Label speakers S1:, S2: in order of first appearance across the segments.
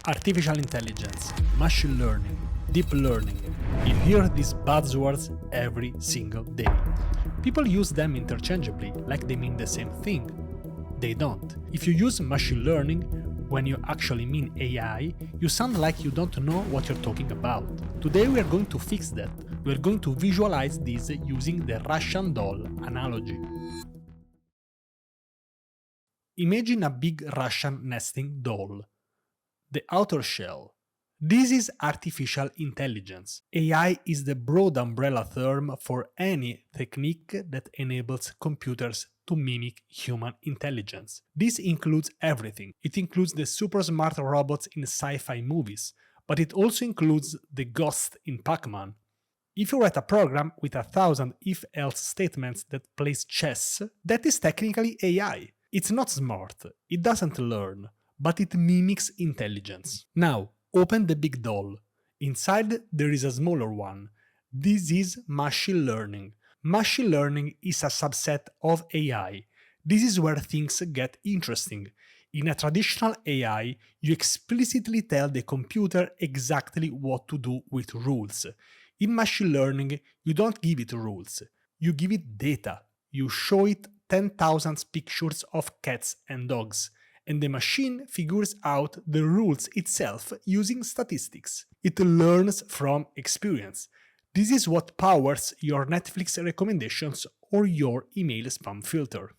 S1: Artificial intelligence, machine learning, deep learning. You hear these buzzwords every single day. People use them interchangeably, like they mean the same thing. They don't. If you use machine learning when you actually mean AI, you sound like you don't know what you're talking about. Today we are going to fix that. We are going to visualize this using the Russian doll analogy. Imagine a big Russian nesting doll. The outer shell. This is artificial intelligence. AI is the broad umbrella term for any technique that enables computers to mimic human intelligence. This includes everything. It includes the super smart robots in sci-fi movies, but it also includes the ghost in Pac-Man. If you write a program with 1,000 if-else statements that plays chess, that is technically AI. It's not smart, it doesn't learn, but it mimics intelligence. Now, open the big doll. Inside there is a smaller one. This is machine learning. Machine learning is a subset of AI. This is where things get interesting. In a traditional AI, you explicitly tell the computer exactly what to do with rules. In machine learning, you don't give it rules. You give it data. You show it 10,000 pictures of cats and dogs, and the machine figures out the rules itself using statistics. It learns from experience. This is what powers your Netflix recommendations or your email spam filter.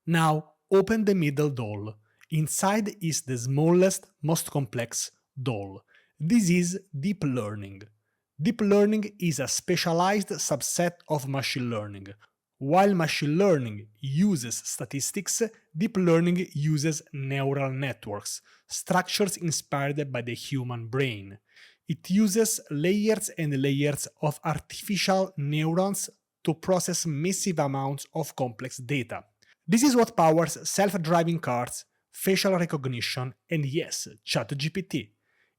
S1: Now, open the middle doll. Inside is the smallest, most complex doll. This is deep learning. Deep learning is a specialized subset of machine learning. While machine learning uses statistics, deep learning uses neural networks, structures inspired by the human brain. It uses layers and layers of artificial neurons to process massive amounts of complex data. This is what powers self-driving cars, facial recognition, and yes, ChatGPT.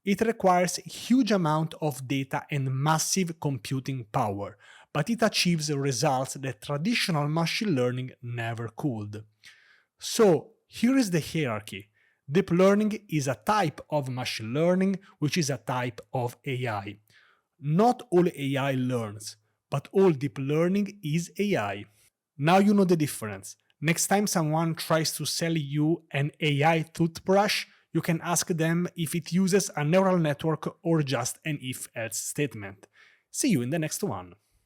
S1: It requires a huge amount of data and massive computing power, but it achieves results that traditional machine learning never could. So, here is the hierarchy. Deep learning is a type of machine learning, which is a type of AI. Not all AI learns, but all deep learning is AI. Now you know the difference. Next time someone tries to sell you an AI toothbrush, you can ask them if it uses a neural network or just an if-else statement. See you in the next one.